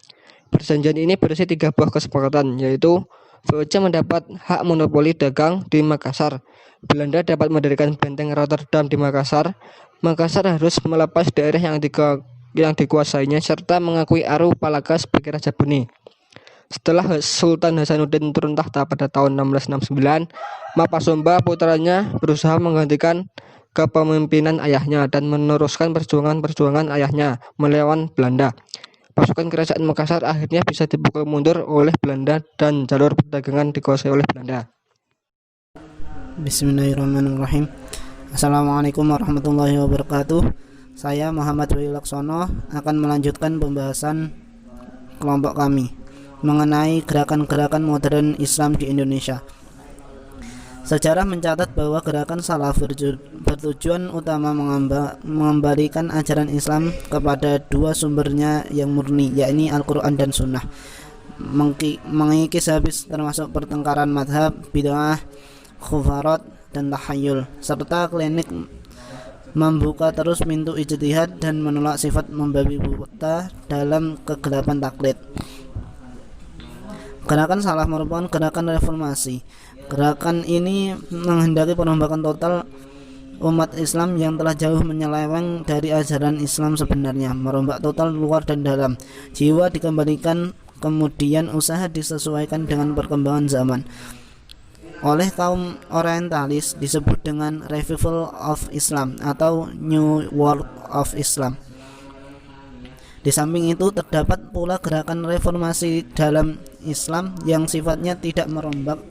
Perjanjian ini berisi 3 buah kesepakatan, yaitu VOC mendapat hak monopoli dagang di Makassar, Belanda dapat mendirikan benteng Rotterdam di Makassar, Makassar harus melepas daerah yang dikuasainya serta mengakui Arup Palaka sebagai Raja Bone. Setelah Sultan Hasanuddin turun tahta pada tahun 1669, Mapasomba putranya berusaha menggantikan kepemimpinan ayahnya dan meneruskan perjuangan ayahnya melawan Belanda. Pasukan Kerajaan Makassar akhirnya bisa dipukul mundur oleh Belanda dan jalur perdagangan dikuasai oleh Belanda. Bismillahirrahmanirrahim. Assalamualaikum warahmatullahi wabarakatuh. Saya Muhammad Bayu Laksono akan melanjutkan pembahasan kelompok kami mengenai gerakan-gerakan modern Islam di Indonesia. Sejarah mencatat bahwa gerakan salaf bertujuan utama mengembalikan ajaran Islam kepada 2 sumbernya yang murni, yakni Al-Quran dan Sunnah. Mengikis habis termasuk pertengkaran madhab, bid'ah, khufarat, dan tahayul, serta klinik membuka terus pintu ijtihad dan menolak sifat membabi buta dalam kegelapan taklid. Gerakan salaf merupakan gerakan reformasi. Gerakan ini menghendaki perombakan total umat Islam yang telah jauh menyeleweng dari ajaran Islam sebenarnya, merombak total luar dan dalam. Jiwa dikembalikan, kemudian usaha disesuaikan dengan perkembangan zaman. Oleh kaum orientalis disebut dengan Revival of Islam atau New World of Islam. Di samping itu terdapat pula gerakan reformasi dalam Islam yang sifatnya tidak merombak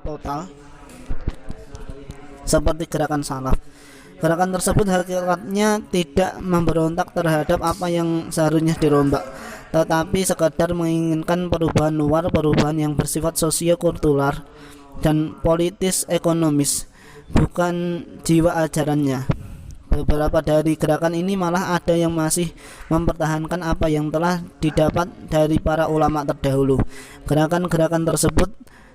total seperti gerakan salaf. Gerakan tersebut hakikatnya tidak memberontak terhadap apa yang seharusnya dirombak, tetapi sekadar menginginkan perubahan luar, perubahan yang bersifat sosiokultural dan politis ekonomis, bukan jiwa ajarannya. Beberapa dari gerakan ini malah ada yang masih mempertahankan apa yang telah didapat dari para ulama terdahulu. Gerakan-gerakan tersebut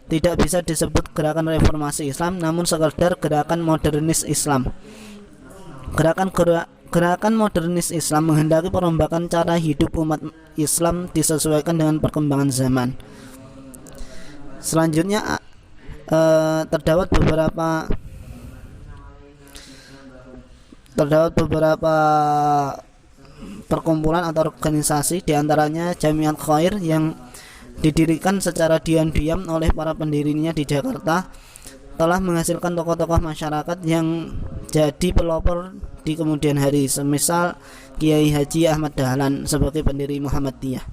tidak bisa disebut gerakan reformasi Islam, namun sekadar gerakan modernis Islam. Gerakan modernis Islam menghendaki perombakan cara hidup umat Islam disesuaikan dengan perkembangan zaman. Selanjutnya terdapat beberapa perkumpulan atau organisasi, diantaranya Jamiat Khair yang didirikan secara diam-diam oleh para pendirinya di Jakarta, telah menghasilkan tokoh-tokoh masyarakat yang jadi pelopor di kemudian hari, semisal Kiai Haji Ahmad Dahlan sebagai pendiri Muhammadiyah.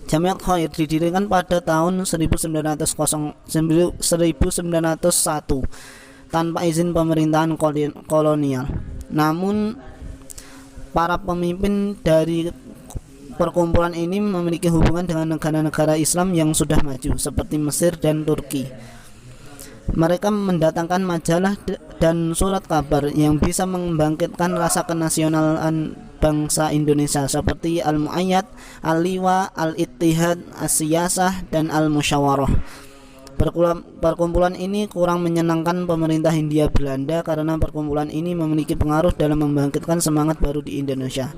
Jamiat Khair didirikan pada tahun 1901 tanpa izin pemerintahan kolonial. Namun para pemimpin dari perkumpulan ini memiliki hubungan dengan negara-negara Islam yang sudah maju seperti Mesir dan Turki. Mereka mendatangkan majalah dan surat kabar yang bisa membangkitkan rasa kenasionalan bangsa Indonesia seperti Al-Mu'ayyad, Al-Liwa, Al-Ittihad, As-Siyasah, dan Al-Musyawarah. Perkumpulan ini kurang menyenangkan pemerintah Hindia Belanda karena perkumpulan ini memiliki pengaruh dalam membangkitkan semangat baru di Indonesia.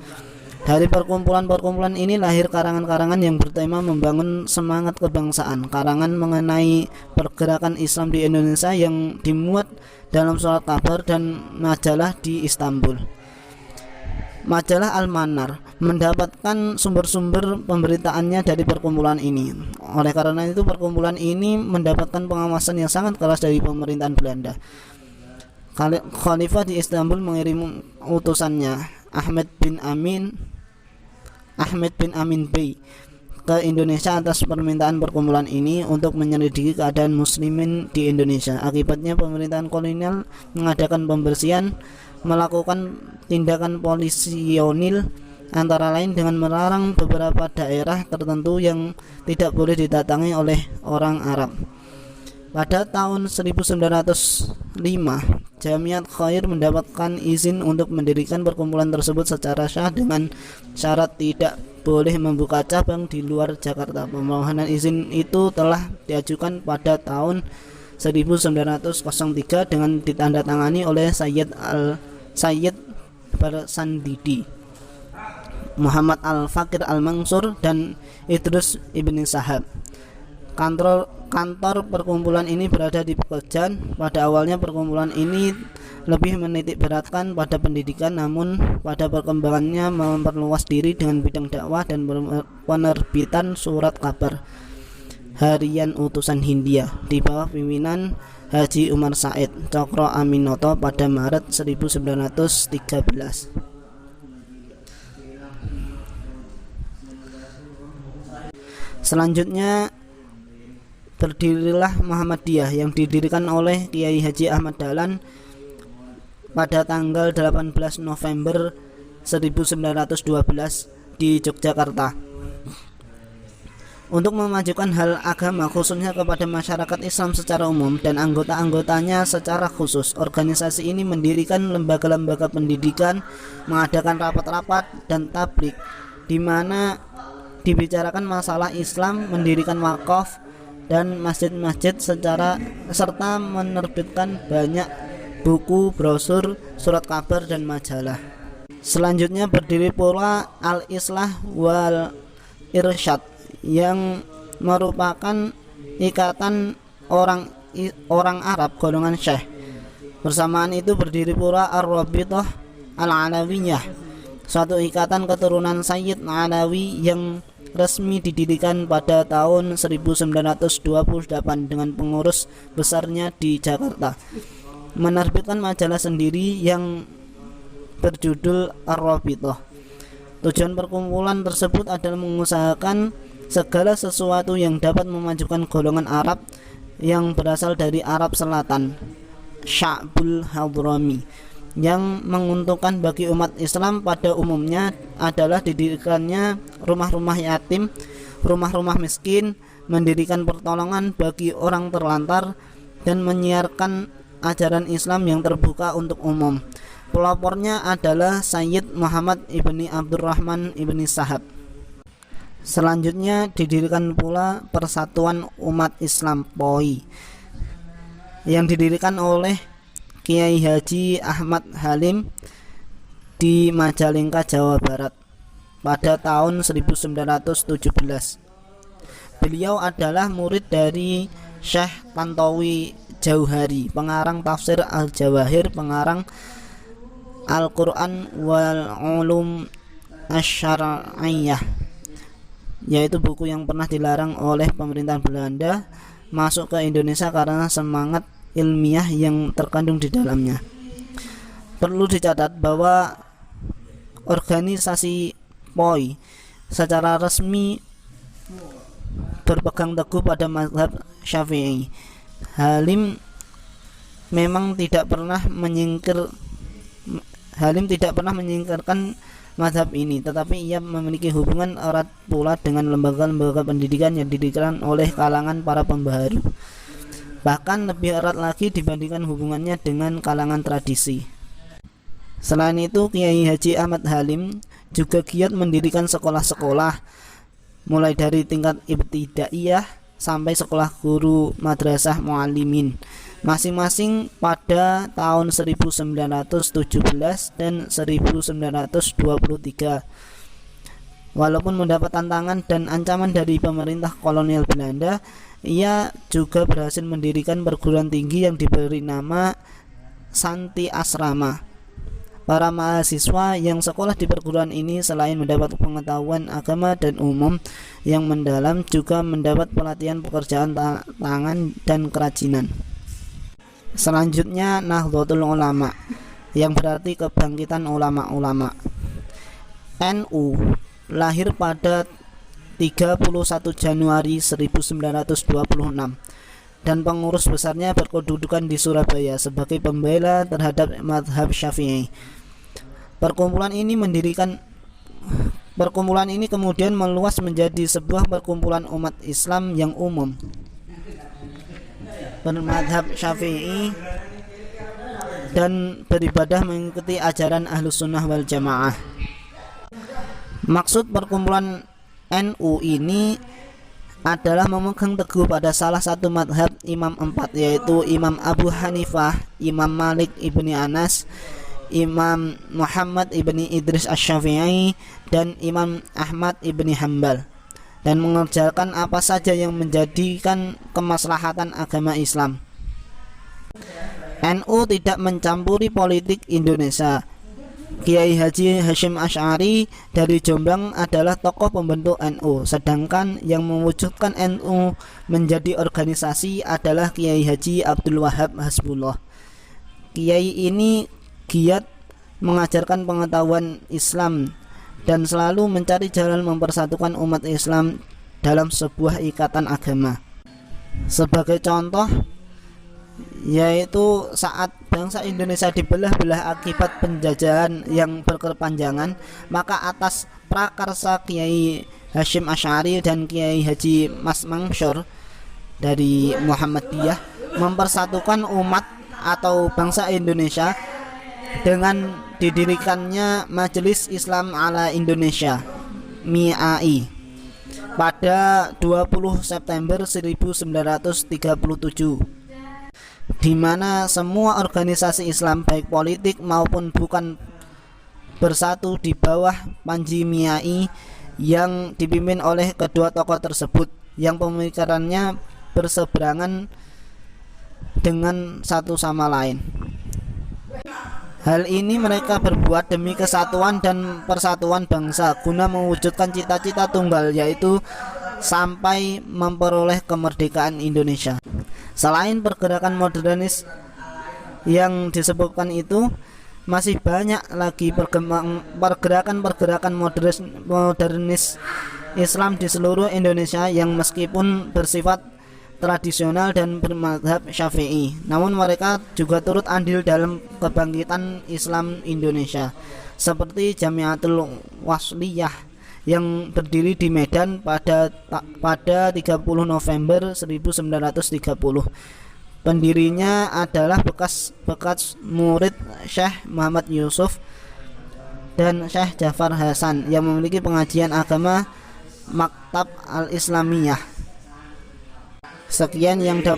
Dari perkumpulan ini lahir karangan-karangan yang bertema membangun semangat kebangsaan. Karangan mengenai pergerakan Islam di Indonesia yang dimuat dalam surat kabar dan majalah di Istanbul. Majalah Al-Manar mendapatkan sumber-sumber pemberitaannya dari perkumpulan ini. Oleh karena itu perkumpulan ini mendapatkan pengawasan yang sangat keras dari pemerintahan Belanda. Khalifah di Istanbul mengirim utusannya Ahmed bin Amin Bey ke Indonesia atas permintaan perkumpulan ini untuk menyelidiki keadaan muslimin di Indonesia. Akibatnya pemerintahan kolonial mengadakan pembersihan, melakukan tindakan polisionil, antara lain dengan melarang beberapa daerah tertentu yang tidak boleh didatangi oleh orang Arab. Pada tahun 1905, Jamiat Khair mendapatkan izin untuk mendirikan perkumpulan tersebut secara sah dengan syarat tidak boleh membuka cabang di luar Jakarta. Permohonan izin itu telah diajukan pada tahun 1903 dengan ditandatangani oleh Sayyid Barsandidi, Muhammad Al-Fakir Al-Mansur, dan Idrus Ibni Sahab. Kantor perkumpulan ini berada di Pekojan. Pada awalnya perkumpulan ini lebih menitik beratkan pada pendidikan, namun pada perkembangannya memperluas diri dengan bidang dakwah dan penerbitan surat kabar harian utusan Hindia di bawah pimpinan Haji Umar Said Cokro Aminoto pada Maret 1913. Selanjutnya berdirilah Muhammadiyah yang didirikan oleh Kiai Haji Ahmad Dahlan pada tanggal 18 November 1912 di Yogyakarta. Untuk memajukan hal agama khususnya kepada masyarakat Islam secara umum dan anggota-anggotanya secara khusus, organisasi ini mendirikan lembaga-lembaga pendidikan, mengadakan rapat-rapat dan tablik di mana dibicarakan masalah Islam, mendirikan wakaf dan masjid-masjid serta menerbitkan banyak buku, brosur, surat kabar dan majalah. Selanjutnya berdiri pula Al-Islah wal Irsyad yang merupakan ikatan orang Arab golongan Syekh. Bersamaan itu berdiri pula Ar-Rabithah Al-Alawiyah, suatu ikatan keturunan Sayyid Alawi yang resmi didirikan pada tahun 1928 dengan pengurus besarnya di Jakarta. Menerbitkan majalah sendiri yang berjudul Ar-Rabithah. Tujuan perkumpulan tersebut adalah mengusahakan segala sesuatu yang dapat memajukan golongan Arab yang berasal dari Arab Selatan, Sya'bul Hadrami. Yang menguntungkan bagi umat Islam pada umumnya adalah didirikannya rumah-rumah yatim, rumah-rumah miskin, mendirikan pertolongan bagi orang terlantar, dan menyiarkan ajaran Islam yang terbuka untuk umum. Pelopornya adalah Sayyid Muhammad ibni Abdurrahman ibni Sahab. Selanjutnya didirikan pula Persatuan Umat Islam POI yang didirikan oleh Kiai Haji Ahmad Halim di Majalengka, Jawa Barat pada tahun 1917. Beliau adalah murid dari Syekh Tantowi Jauhari, pengarang tafsir Al-Jawahir, pengarang Al-Quran wal Ulum Asy-Syar'iyyah, yaitu buku yang pernah dilarang oleh pemerintahan Belanda masuk ke Indonesia karena semangat ilmiah yang terkandung di dalamnya. Perlu dicatat bahwa organisasi POI secara resmi berpegang teguh pada mazhab Syafi'i. Halim tidak pernah menyingkirkan mazhab ini, tetapi ia memiliki hubungan erat pula dengan lembaga-lembaga pendidikan yang didirikan oleh kalangan para pembaharu. Bahkan lebih erat lagi dibandingkan hubungannya dengan kalangan tradisi. Selain itu, Kiai Haji Ahmad Halim juga giat mendirikan sekolah-sekolah mulai dari tingkat ibtidaiyah sampai sekolah guru madrasah muallimin, masing-masing pada tahun 1917 dan 1923. Walaupun mendapat tantangan dan ancaman dari pemerintah kolonial Belanda, ia juga berhasil mendirikan perguruan tinggi yang diberi nama Santi Asrama. Para mahasiswa yang sekolah di perguruan ini selain mendapat pengetahuan agama dan umum yang mendalam, juga mendapat pelatihan pekerjaan tangan dan kerajinan. Selanjutnya Nahdlatul Ulama, yang berarti kebangkitan ulama-ulama. NU lahir pada 31 Januari 1926 dan pengurus besarnya berkedudukan di Surabaya sebagai pembela terhadap mazhab Syafi'i. Perkumpulan ini kemudian meluas menjadi sebuah perkumpulan umat Islam yang umum bermadzhab Syafi'i dan beribadah mengikuti ajaran Ahlus Sunnah wal Jamaah. Maksud perkumpulan NU ini adalah memegang teguh pada salah satu madhab Imam 4, yaitu Imam Abu Hanifah, Imam Malik ibni Anas, Imam Muhammad ibni Idris Asy-Syafi'i, dan Imam Ahmad ibni Hambal, dan mengerjakan apa saja yang menjadikan kemaslahatan agama Islam. NU tidak mencampuri politik Indonesia. Kiai Haji Hasyim Asy'ari dari Jombang adalah tokoh pembentuk NU, sedangkan yang mewujudkan NU menjadi organisasi adalah Kiai Haji Abdul Wahab Hasbullah. Kiai ini giat mengajarkan pengetahuan Islam dan selalu mencari jalan mempersatukan umat Islam dalam sebuah ikatan agama. Sebagai contoh, yaitu saat bangsa Indonesia dibelah-belah akibat penjajahan yang berkepanjangan, maka atas prakarsa Kiai Hasyim Asy'ari dan Kiai Haji Mas Mansur dari Muhammadiyah mempersatukan umat atau bangsa Indonesia dengan didirikannya Majelis Islam ala Indonesia MIAI pada 20 September 1937, di mana semua organisasi Islam baik politik maupun bukan bersatu di bawah Panji MIAI yang dipimpin oleh kedua tokoh tersebut yang pemikirannya berseberangan dengan satu sama lain. Hal ini mereka berbuat demi kesatuan dan persatuan bangsa guna mewujudkan cita-cita tunggal, yaitu sampai memperoleh kemerdekaan Indonesia. Selain pergerakan modernis yang disebutkan itu, masih banyak lagi pergerakan-pergerakan modernis Islam di seluruh Indonesia yang meskipun bersifat tradisional dan bermadzhab Syafi'i, namun mereka juga turut andil dalam kebangkitan Islam Indonesia, seperti Jamiatul Wasliyah yang berdiri di Medan pada 30 November 1930. Pendirinya adalah bekas murid Syekh Muhammad Yusuf dan Syekh Jafar Hasan yang memiliki pengajian agama Maktab Al-Islamiyah. Sekian yang dapat